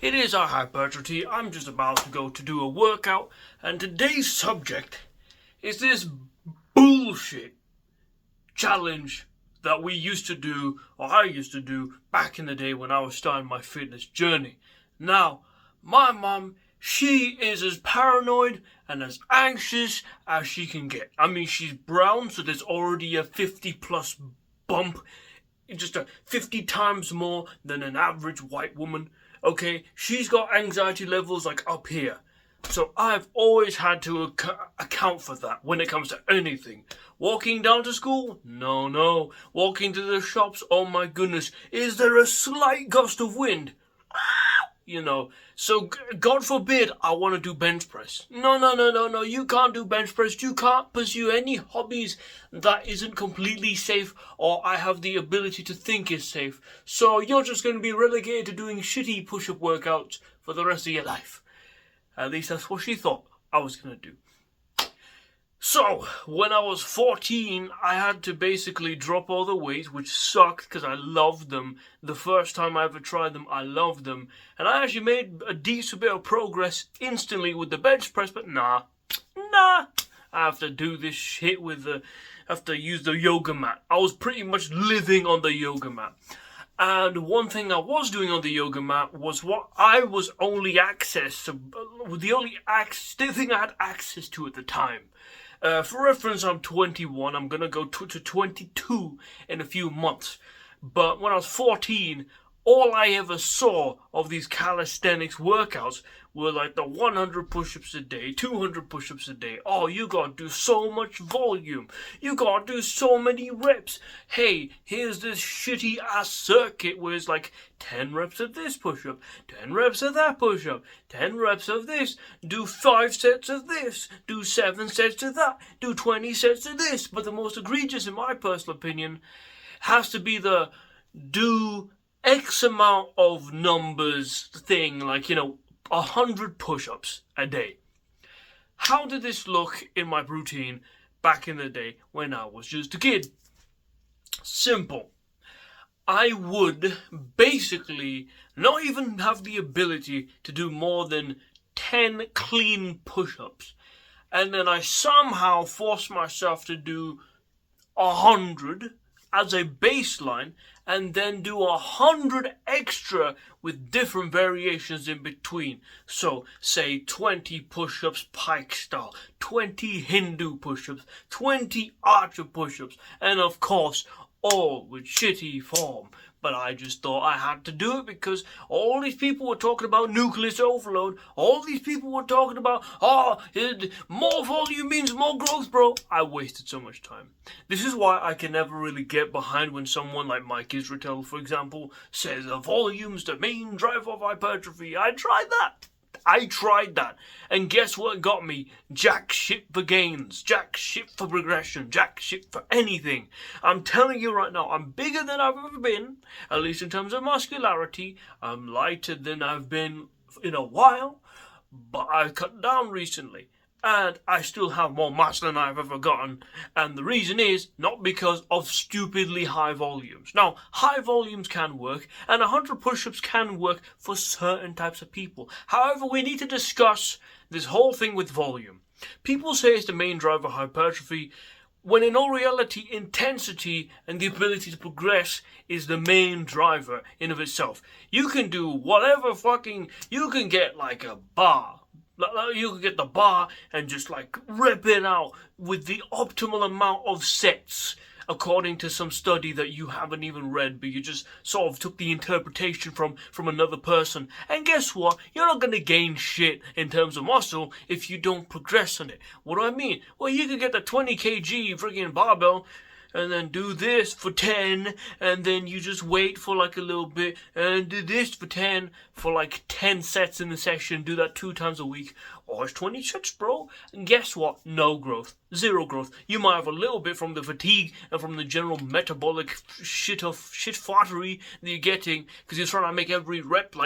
It is our hypertrophy. I'm just about to go to do a workout, and today's subject is this bullshit challenge that we used to do, or I used to do, back in the day when I was starting my fitness journey. Now, my mom, she is as paranoid and as anxious as she can get. I mean, she's brown, so there's already a 50 plus bump, just a 50 times more than an average white woman. Okay, she's got anxiety levels like up here. So I've always had to account for that when it comes to anything. Walking down to school? No. Walking to the shops? Oh my goodness. Is there a slight gust of wind? So God forbid I want to do bench press. No, you can't do bench press. You can't pursue any hobbies that isn't completely safe or I have the ability to think is safe. So you're just going to be relegated to doing shitty push-up workouts for the rest of your life. At least that's what she thought I was going to do. So, when I was 14, I had to basically drop all the weight, which sucked because I loved them. The first time I ever tried them, I loved them. And I actually made a decent bit of progress instantly with the bench press, but nah. I have to do this shit I have to use the yoga mat. I was pretty much living on the yoga mat. And one thing I was doing on the yoga mat was what I was only the thing I had access to at the time. For reference, I'm 21. I'm going to go to 22 in a few months. But when I was 14, all I ever saw of these calisthenics workouts were like the 100 push-ups a day, 200 push-ups a day. Oh, you gotta do so much volume. You gotta do so many reps. Hey, here's this shitty ass circuit where it's like 10 reps of this push-up, 10 reps of that push-up, 10 reps of this, do 5 sets of this, do 7 sets of that, do 20 sets of this. But the most egregious, in my personal opinion, has to be the do X amount of numbers thing, like, 100 push-ups a day. How did this look in my routine back in the day when I was just a kid? Simple. I would basically not even have the ability to do more than 10 clean push-ups. And then I somehow forced myself to do 100 as a baseline, and then do 100 extra with different variations in between. So, say 20 push-ups pike style, 20 Hindu push-ups, 20 archer push-ups, and of course, all with shitty form. But I just thought I had to do it because all these people were talking about nucleus overload. All these people were talking about, more volume means more growth, bro. I wasted so much time. This is why I can never really get behind when someone like Mike Israetel, for example, says the volume's the main driver of hypertrophy. I tried that. And guess what got me? Jack shit for gains, jack shit for progression, jack shit for anything. I'm telling you right now, I'm bigger than I've ever been, at least in terms of muscularity. I'm lighter than I've been in a while, but I've cut down recently. And I still have more mass than I've ever gotten. And the reason is not because of stupidly high volumes. Now, high volumes can work, and 100 push-ups can work for certain types of people. However, we need to discuss this whole thing with volume. People say it's the main driver of hypertrophy, when in all reality, intensity and the ability to progress is the main driver in of itself. You can do whatever you can get like a bar. You can get the bar and just rip it out with the optimal amount of sets according to some study that you haven't even read, but you just sort of took the interpretation from another person. And guess what? You're not going to gain shit in terms of muscle if you don't progress on it. What do I mean? Well, you can get the 20 kg friggin' barbell and then do this for 10, and then you just wait for a little bit, and do this for 10, for 10 sets in the session, do that 2 times a week. Or it's 20 sets, bro. And guess what? No growth. Zero growth. You might have a little bit from the fatigue and from the general metabolic shit fartery that you're getting, because you're trying to make every rep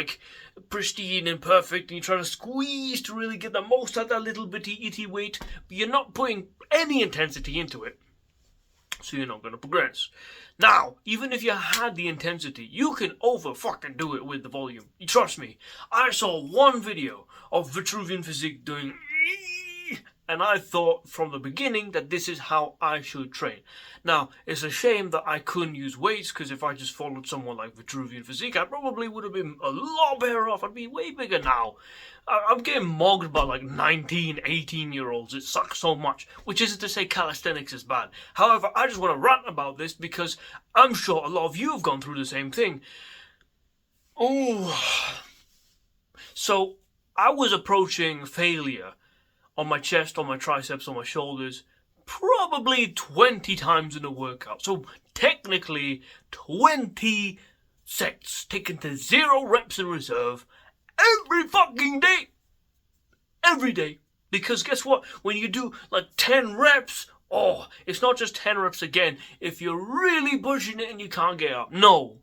pristine and perfect, and you're trying to squeeze to really get the most out of that little bitty itty weight, but you're not putting any intensity into it. So you're not going to progress. Now, even if you had the intensity, you can over fucking do it with the volume. Trust me. I saw one video of Vitruvian Physique doing, and I thought from the beginning that this is how I should train. Now, it's a shame that I couldn't use weights, because if I just followed someone like Vitruvian Physique, I probably would have been a lot better off. I'd be way bigger now. I'm getting mogged by like 19, 18-year-olds. It sucks so much, which isn't to say calisthenics is bad. However, I just want to rant about this because I'm sure a lot of you have gone through the same thing. Oh, so I was approaching failure on my chest, on my triceps, on my shoulders, probably 20 times in a workout. So technically 20 sets taken to 0 reps in reserve every fucking day. Every day. Because guess what? When you do like 10 reps, oh, it's not just 10 reps again if you're really pushing it and you can't get up. No.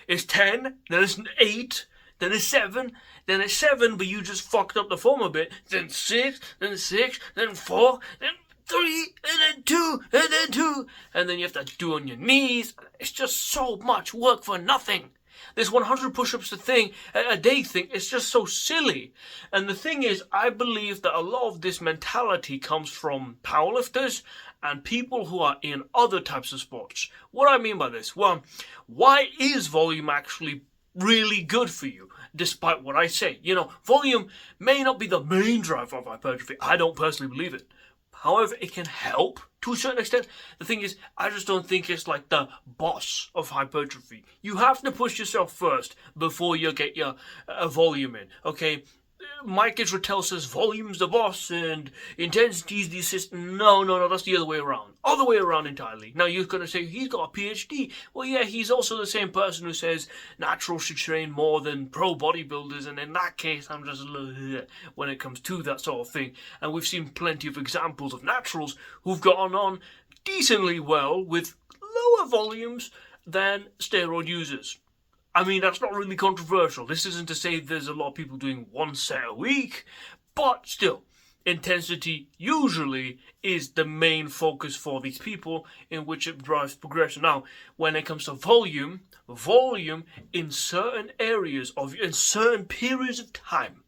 It's 10, then it's 8, then it's 7, then it's 7, but you just fucked up the form a bit. Then 6, then 6, then 4, then 3, and then 2, and then 2. And then you have to do on your knees. It's just so much work for nothing. This 100 push-ups a day thing is just so silly. And the thing is, I believe that a lot of this mentality comes from powerlifters and people who are in other types of sports. What do I mean by this? Well, why is volume actually really good for you, despite what I say? You know, volume may not be the main driver of hypertrophy. I don't personally believe it. However, it can help to a certain extent. The thing is, I just don't think it's like the boss of hypertrophy. You have to push yourself first before you get your volume in, okay? Mike Israel says volume's the boss and intensity's the assistant. No, that's the other way around. Other way around entirely. Now you're going to say, he's got a PhD. Well, yeah, he's also the same person who says naturals should train more than pro bodybuilders, and in that case, I'm just a little when it comes to that sort of thing. And we've seen plenty of examples of naturals who've gotten on decently well with lower volumes than steroid users. I mean, that's not really controversial. This isn't to say there's a lot of people doing 1 set a week, but still, intensity usually is the main focus for these people in which it drives progression. Now, when it comes to volume in certain areas in certain periods of time,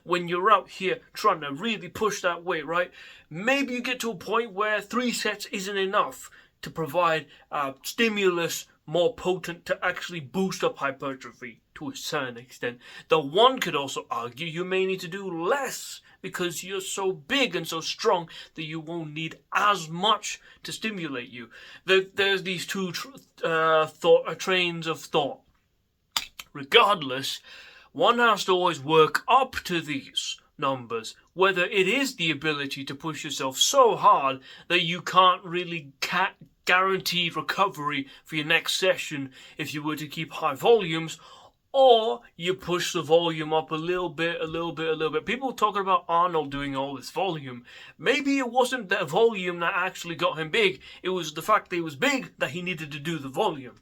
when you're out here trying to really push that weight, right? Maybe you get to a point where 3 sets isn't enough to provide stimulus more potent to actually boost up hypertrophy to a certain extent. The one could also argue you may need to do less because you're so big and so strong that you won't need as much to stimulate you. There's these two trains of thought. Regardless, one has to always work up to these numbers, whether it is the ability to push yourself so hard that you can't really guaranteed recovery for your next session if you were to keep high volumes, or you push the volume up a little bit. People talking about Arnold doing all this volume. Maybe it wasn't that volume that actually got him big. It was the fact that he was big that he needed to do the volume,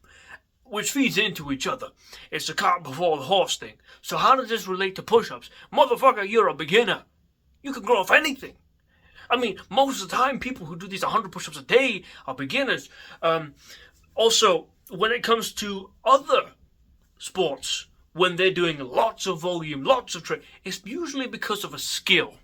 which feeds into each other. It's the cart before the horse thing. So how does this relate to push-ups? Motherfucker, you're a beginner. You can grow off anything. I mean, most of the time, people who do these 100 push-ups a day are beginners. Also, when it comes to other sports, when they're doing lots of volume, lots of it's usually because of a skill.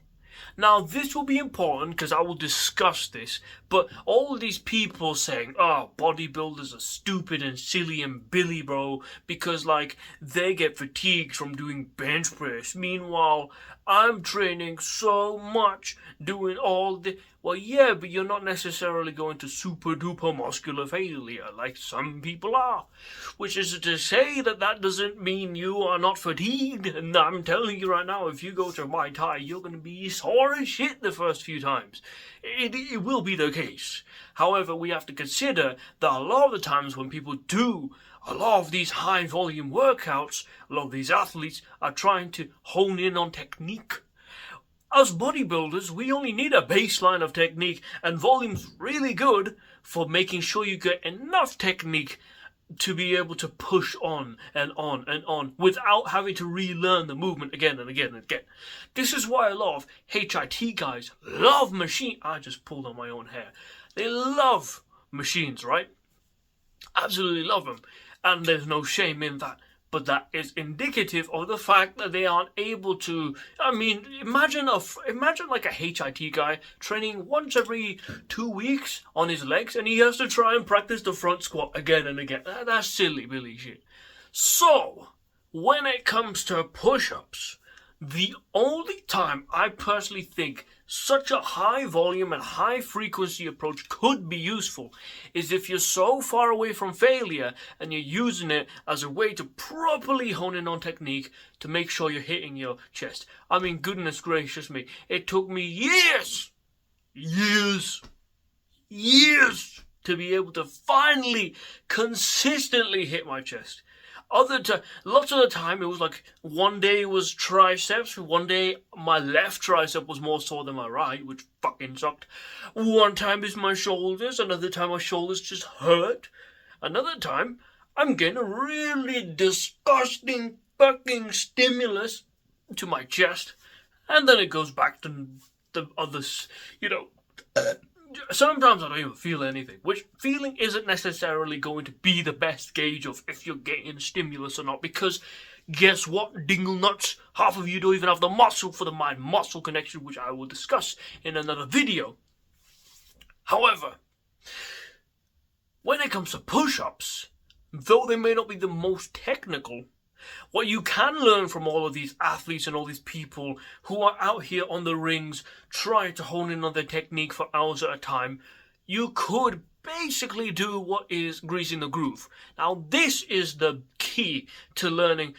Now, this will be important because I will discuss this, but all of these people saying, bodybuilders are stupid and silly and Billy, bro, because, like, they get fatigued from doing bench press. Meanwhile, I'm training so much, doing all the... Well, yeah, but you're not necessarily going to super-duper muscular failure like some people are. Which is to say that doesn't mean you are not fatigued. And I'm telling you right now, if you go to Muay Thai, you're going to be sore as shit the first few times. It will be the case. However, we have to consider that a lot of the times when people do a lot of these high-volume workouts, a lot of these athletes are trying to hone in on technique. As bodybuilders, we only need a baseline of technique, and volume's really good for making sure you get enough technique to be able to push on and on and on without having to relearn the movement again and again and again. This is why a lot of HIT guys love machine... I just pulled on my own hair. They love machines, right? Absolutely love them, and there's no shame in that. But that is indicative of the fact that they aren't able to. I mean, imagine like a HIT guy training once every 2 weeks on his legs, and he has to try and practice the front squat again and again. That's silly Billy shit. So, when it comes to push-ups, the only time I personally think such a high volume and high frequency approach could be useful is if you're so far away from failure and you're using it as a way to properly hone in on technique to make sure you're hitting your chest. I mean, goodness gracious me, it took me years to be able to finally consistently hit my chest. Lots of the time it was like one day it was triceps, one day my left tricep was more sore than my right, which fucking sucked. One time it's my shoulders, another time my shoulders just hurt. Another time I'm getting a really disgusting fucking stimulus to my chest, and then it goes back to the others, Sometimes I don't even feel anything, which feeling isn't necessarily going to be the best gauge of if you're getting stimulus or not, because guess what, dingle nuts? Half of you don't even have the muscle for the mind-muscle connection, which I will discuss in another video. However, when it comes to push-ups, though they may not be the most technical, what you can learn from all of these athletes and all these people who are out here on the rings trying to hone in on their technique for hours at a time, you could basically do what is greasing the groove. Now, this is the key to learning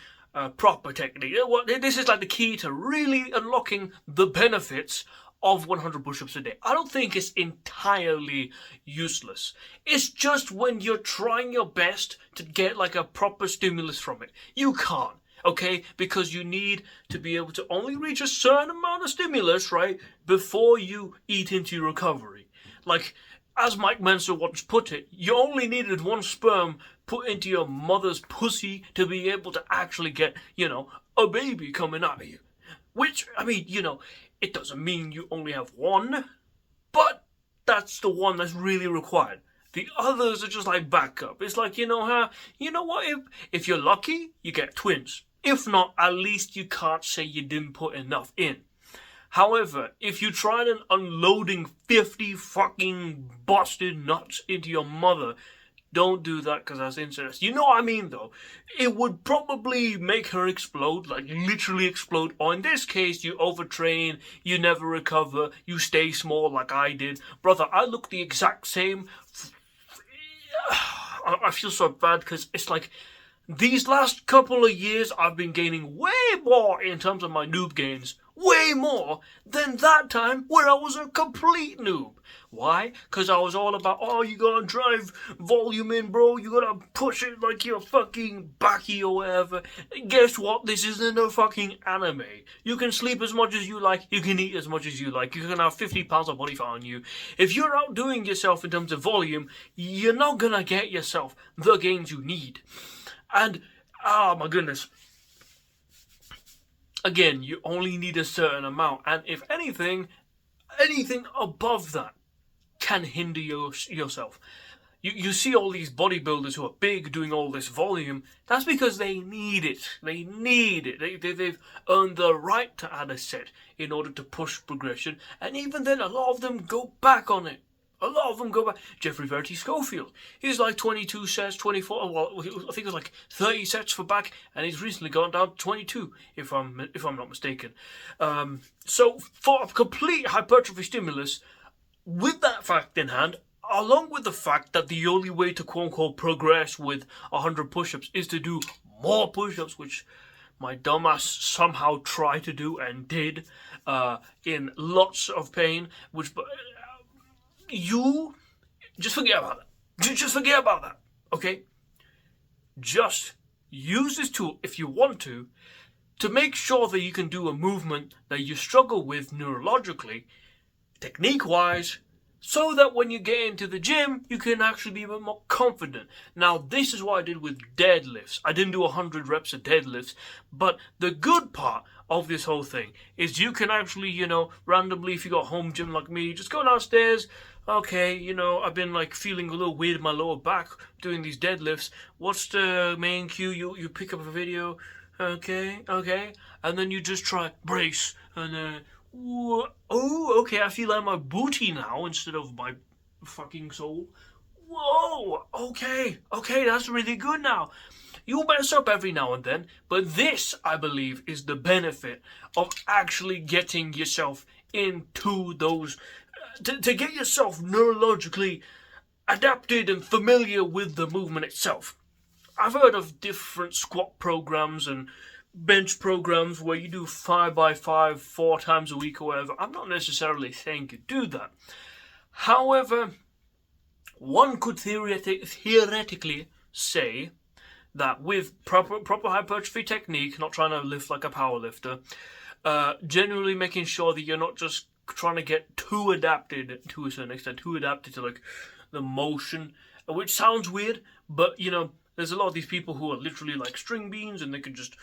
proper technique. This is like the key to really unlocking the benefits of 100 push-ups a day. I don't think it's entirely useless. It's just when you're trying your best to get like a proper stimulus from it, you can't, okay? Because you need to be able to only reach a certain amount of stimulus, right, before you eat into your recovery. Like, as Mike Menser once put it, you only needed one sperm put into your mother's pussy to be able to actually get, a baby coming out of you. Which, I mean, it doesn't mean you only have one, but that's the one that's really required. The others are just like backup. It's like, what? If you're lucky, you get twins. If not, at least you can't say you didn't put enough in. However, if you tried unloading 50 fucking busted nuts into your mother, don't do that because that's incest. You know what I mean, though? It would probably make her explode, like literally explode. Or in this case, you overtrain, you never recover, you stay small like I did. Brother, I look the exact same. I feel so bad because it's like these last couple of years I've been gaining way more in terms of my noob gains. Way more than that time where I was a complete noob. Why? Because I was all about, you gotta drive volume in, bro. You gotta push it like you're fucking Baki or whatever. Guess what? This isn't a fucking anime. You can sleep as much as you like. You can eat as much as you like. You can have 50 pounds of body fat on you. If you're outdoing yourself in terms of volume, you're not gonna get yourself the gains you need. And, oh my goodness. Again, you only need a certain amount, and if anything above that can hinder yourself. You see all these bodybuilders who are big doing all this volume. That's because they need it. They've earned the right to add a set in order to push progression, and even then, a lot of them go back on it. Jeffrey Verity Schofield, he's like 22 sets, 24. Well, I think it was like 30 sets for back, and he's recently gone down to 22, if I'm not mistaken. So for a complete hypertrophy stimulus, with that fact in hand, along with the fact that the only way to quote unquote progress with 100 push-ups is to do more push-ups, which my dumbass somehow tried to do and did, in lots of pain, you just forget about that. Just forget about that, okay? Just use this tool if you want to make sure that you can do a movement that you struggle with neurologically, technique-wise, so that when you get into the gym, you can actually be a bit more confident. Now, this is what I did with deadlifts. I didn't do 100 reps of deadlifts, but the good part of this whole thing is you can actually, randomly, if you got home gym like me, just go downstairs. Okay, I've been like feeling a little weird in my lower back doing these deadlifts. What's the main cue? You pick up a video. Okay, and then you just try brace, and then okay, I feel like my booty now instead of my fucking soul. Whoa, okay, that's really good now. You mess up every now and then, but this, I believe, is the benefit of actually getting yourself into those, to get yourself neurologically adapted and familiar with the movement itself. I've heard of different squat programs and bench programs where you do 5x5 4 times a week or whatever. I'm not necessarily saying you do that. However, one could theoretically say that with proper hypertrophy technique, not trying to lift like a powerlifter, generally making sure that you're not just trying to get too adapted to a certain extent, too adapted to like the motion, which sounds weird, but there's a lot of these people who are literally like string beans and they can just,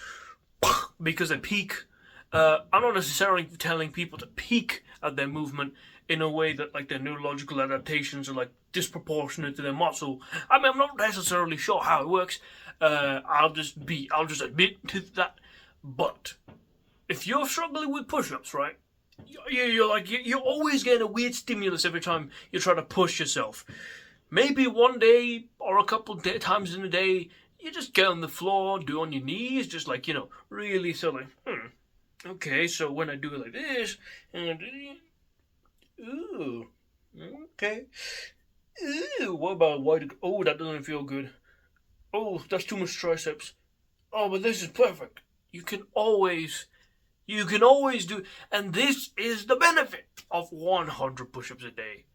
because they peak. I'm not necessarily telling people to peak at their movement in a way that like their neurological adaptations are like disproportionate to their muscle. I mean, I'm not necessarily sure how it works. I'll just admit to that. But if you're struggling with push-ups, right? You're always getting a weird stimulus every time you try to push yourself. Maybe one day or a couple times in a day, you just get on the floor, do on your knees, just like, really sort of like, okay, so when I do it like this, and ooh, okay, ooh, what about wide, oh, that doesn't feel good, oh, that's too much triceps, oh, but this is perfect. You can always do, and this is the benefit of 100 push-ups a day.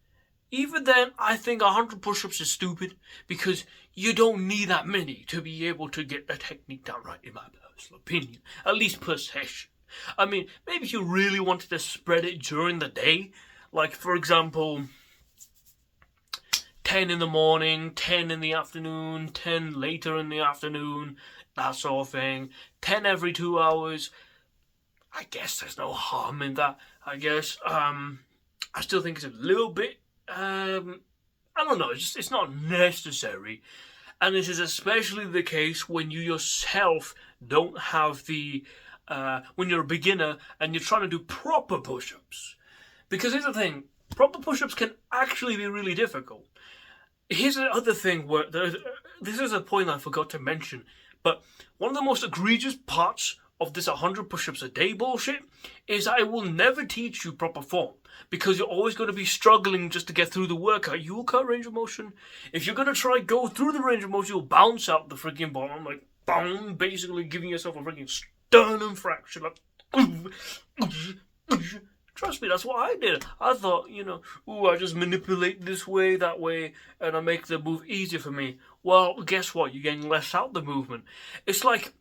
Even then, I think 100 push-ups is stupid because you don't need that many to be able to get the technique down right, in my personal opinion. At least per session. I mean, maybe if you really wanted to spread it during the day, like for example, 10 in the morning, 10 in the afternoon, 10 later in the afternoon, that sort of thing. 10 every 2 hours. I guess there's no harm in that, I guess. I still think it's a little bit, I don't know, it's not necessary. And this is especially the case when you yourself don't have the, when you're a beginner and you're trying to do proper push-ups. Because here's the thing, proper push-ups can actually be really difficult. Here's the other thing where, this is a point I forgot to mention, but one of the most egregious parts of this 100 push-ups a day bullshit is I will never teach you proper form because you're always going to be struggling just to get through the workout. You will cut range of motion. If you're going to try go through the range of motion, you'll bounce out the freaking bottom, like, boom, basically giving yourself a freaking sternum fracture, like, trust me, that's what I did. I thought, I just manipulate this way, that way, and I make the move easier for me. Well, guess what? You're getting less out the movement. It's like,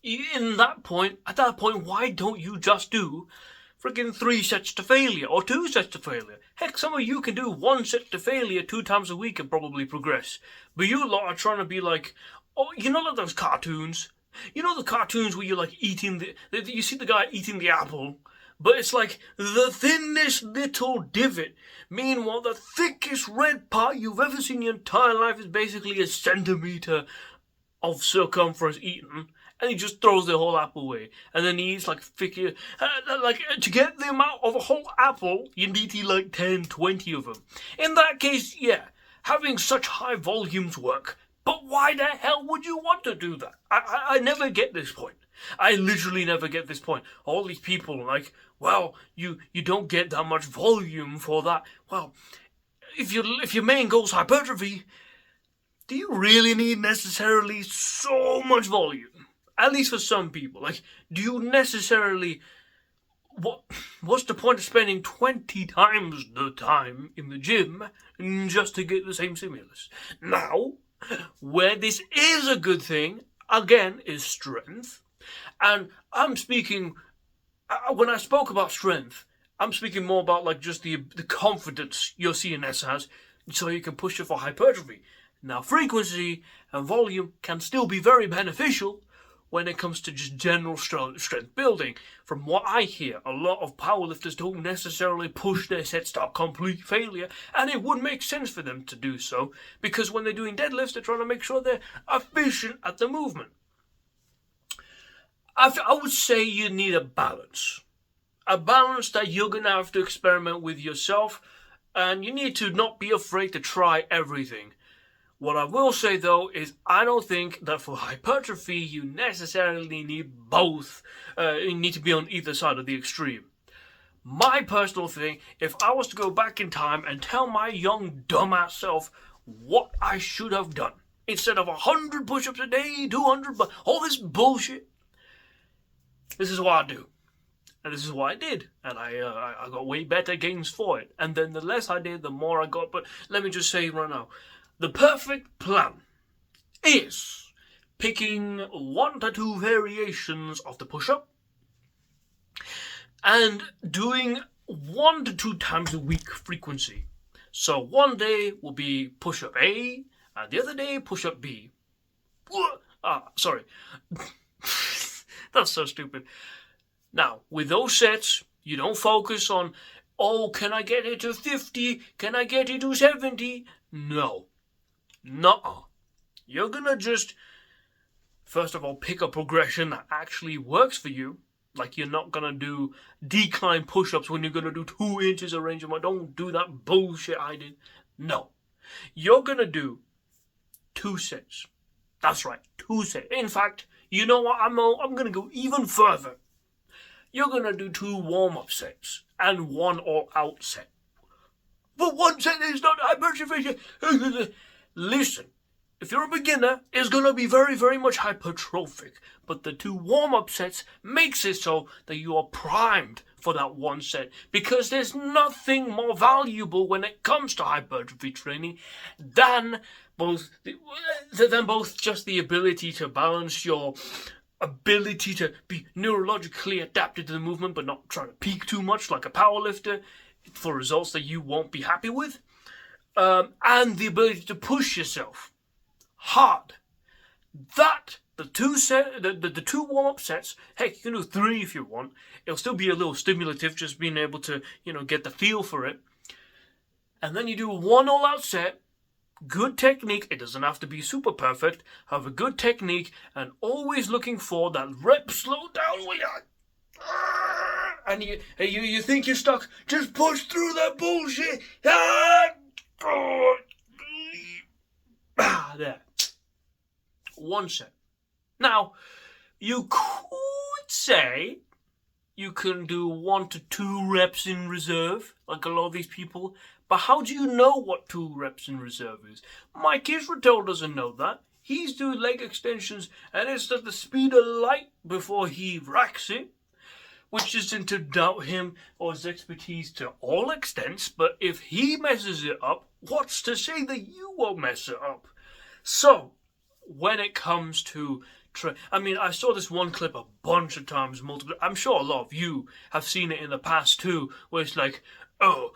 at that point, why don't you just do freaking 3 sets to failure or 2 sets to failure? Heck, some of you can do 1 set to failure 2 times a week and probably progress. But you lot are trying to be like, like those cartoons? The cartoons where you're like eating you see the guy eating the apple, but it's like the thinnest little divot. Meanwhile, the thickest red part you've ever seen in your entire life is basically a centimeter of circumference eaten. And he just throws the whole apple away. And then he eats like figure, to get the amount of a whole apple, you need to eat like 10, 20 of them. In that case, yeah, having such high volumes work. But why the hell would you want to do that? I never get this point. I literally never get this point. All these people like, well, you don't get that much volume for that. Well, if your main goal is hypertrophy, do you really need necessarily so much volume? At least for some people. Like, do you necessarily... What's the point of spending 20 times the time in the gym just to get the same stimulus? Now, where this is a good thing, again, is strength. And I'm speaking... When I spoke about strength, I'm speaking more about like just the confidence your CNS has so you can push it for hypertrophy. Now, frequency and volume can still be very beneficial when it comes to just general strength building. From what I hear, a lot of powerlifters don't necessarily push their sets to complete failure, and it would make sense for them to do so, because when they're doing deadlifts, they're trying to make sure they're efficient at the movement. I would say you need a balance. A balance that you're going to have to experiment with yourself, and you need to not be afraid to try everything. What I will say though is I don't think that for hypertrophy you necessarily need both. You need to be on either side of the extreme. My personal thing, if I was to go back in time and tell my young dumbass self what I should have done, instead of 100 push-ups a day, 200, but all this bullshit, this is what I do. And this is what I did. And I got way better gains for it. And then the less I did, the more I got. But let me just say right now, the perfect plan is picking 1 to 2 variations of the push-up and doing 1 to 2 times a week frequency. So one day will be push-up A, and the other day push-up B. Sorry. That's so stupid. Now, with those sets, you don't focus on, oh, can I get it to 50? Can I get it to 70? No. Nuh-uh. You're gonna just, first of all, pick a progression that actually works for you. Like, you're not gonna do decline push-ups when you're gonna do 2 inches of range of motion. Don't do that bullshit I did. No. You're gonna do 2 sets. That's right, 2 sets. In fact, you know what? I'm gonna go even further. You're gonna do 2 warm-up sets and 1 all-out set. But 1 set is not hypertrophy. Listen, if you're a beginner, it's going to be very, very much hypertrophic. But the 2 warm-up sets makes it so that you are primed for that 1 set. Because there's nothing more valuable when it comes to hypertrophy training than both just the ability to balance your ability to be neurologically adapted to the movement but not trying to peak too much like a powerlifter for results that you won't be happy with. And the ability to push yourself hard. That, the 2 warm-up sets, heck, you can do 3 if you want. It'll still be a little stimulative, just being able to, get the feel for it. And then you do 1 all-out set, good technique. It doesn't have to be super perfect. Have a good technique, and always looking for that rep slow down where and you think you're stuck. Just push through that bullshit. There. 1 set. Now, you could say you can do 1 to 2 reps in reserve, like a lot of these people. But how do you know what 2 reps in reserve is? Mike Israel doesn't know that. He's doing leg extensions, and it's at the speed of light before he racks it. Which isn't to doubt him or his expertise to all extents, but if he messes it up, what's to say that you won't mess it up? So, when it comes to I saw this one clip a bunch of times, multiple. I'm sure a lot of you have seen it in the past too, where it's like, oh,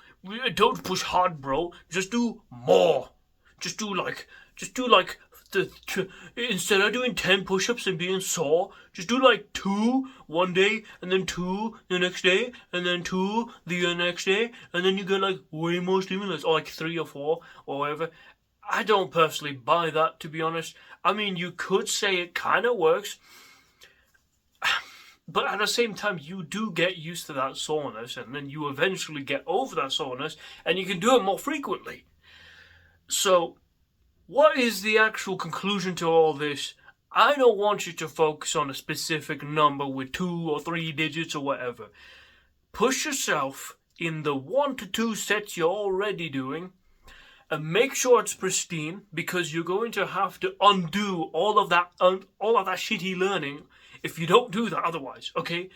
don't push hard, bro. Just do more. Just do like instead of doing 10 push-ups and being sore, just do like 2 one day, and then 2 the next day, and then 2 the next day, and then you get like way more stimulus, or like 3 or 4 or whatever. I don't personally buy that, to be honest. I mean, you could say it kind of works, but at the same time, you do get used to that soreness, and then you eventually get over that soreness, and you can do it more frequently. So, what is the actual conclusion to all this? I don't want you to focus on a specific number with 2 or 3 digits or whatever. Push yourself in the 1 to 2 sets you're already doing, and make sure it's pristine, because you're going to have to undo all of that shitty learning if you don't do that otherwise, okay?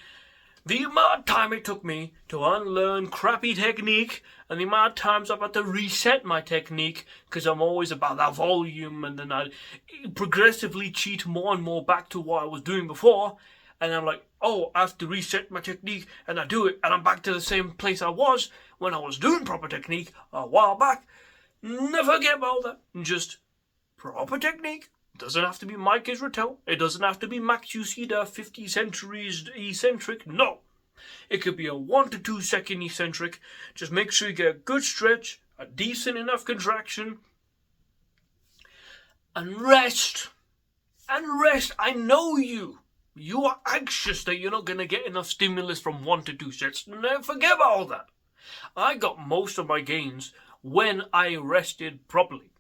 The amount of time it took me to unlearn crappy technique, and the amount of times I've had to reset my technique, because I'm always about that volume, and then I progressively cheat more and more back to what I was doing before, and I'm like, oh, I have to reset my technique, and I do it, and I'm back to the same place I was when I was doing proper technique a while back. Never forget about that. Just proper technique, It doesn't have to be Mike Israetel. It doesn't have to be Max Ucida 50 centuries eccentric. No. It could be a 1 to 2 second eccentric. Just make sure you get a good stretch, a decent enough contraction, and rest. And rest. I know you. You are anxious that you're not going to get enough stimulus from 1 to 2 sets. No, forget about all that. I got most of my gains when I rested properly.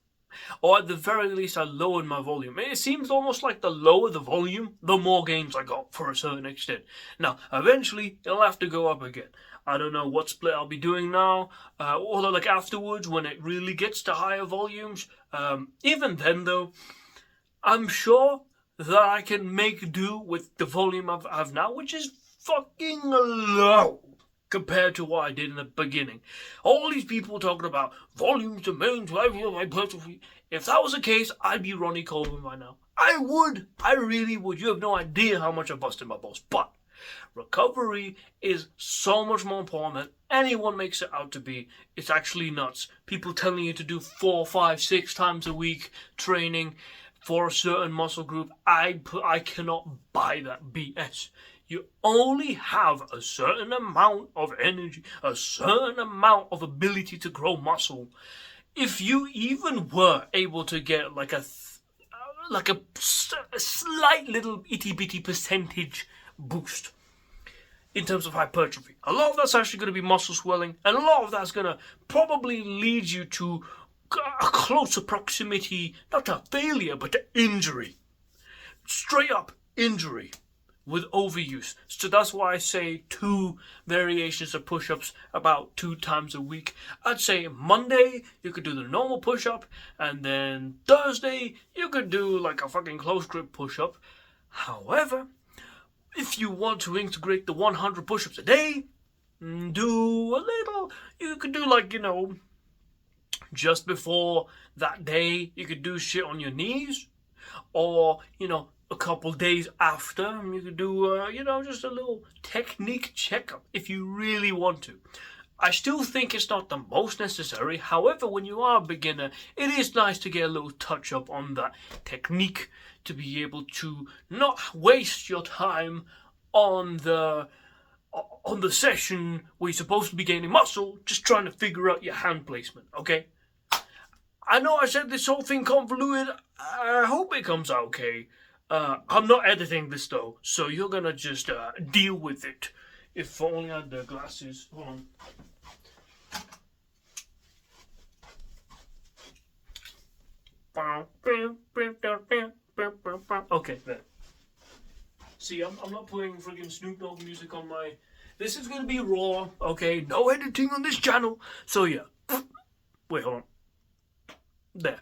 Or at the very least I lowered my volume. It seems almost like the lower the volume, the more gains I got for a certain extent. Now, eventually, it'll have to go up again. I don't know what split I'll be doing now, or like afterwards when it really gets to higher volumes. Even then though, I'm sure that I can make do with the volume I have now, which is fucking low compared to what I did in the beginning. All these people talking about volumes to mains, hypertrophy. If that was the case, I'd be Ronnie Coleman by now. I would. I really would. You have no idea how much I busted my balls. But recovery is so much more important than anyone makes it out to be. It's actually nuts. People telling you to do 4, 5, 6 times a week training for a certain muscle group. I cannot buy that BS. You only have a certain amount of energy, a certain amount of ability to grow muscle. If you even were able to get like a slight little itty bitty percentage boost in terms of hypertrophy, a lot of that's actually going to be muscle swelling, and a lot of that's going to probably lead you to a closer proximity, not to failure, but to injury. Straight up injury with overuse. So that's why I say 2 variations of push-ups about 2 times a week. I'd say Monday you could do the normal push-up, and then Thursday you could do like a fucking close grip push-up. However, if you want to integrate the 100 push-ups a day, do a little, you could do like, just before that day, you could do shit on your knees, or, a couple days after, you could do, just a little technique checkup if you really want to. I still think it's not the most necessary. However, when you are a beginner, it is nice to get a little touch up on that technique to be able to not waste your time on the session where you're supposed to be gaining muscle, just trying to figure out your hand placement, okay? I know I said this whole thing convoluted. I hope it comes out okay. I'm not editing this though, so you're gonna just deal with it. If only I had the glasses. Hold on. Okay, there. See, I'm not putting friggin' Snoop Dogg music on my... This is gonna be raw, okay? No editing on this channel. So yeah. Wait, hold on. There.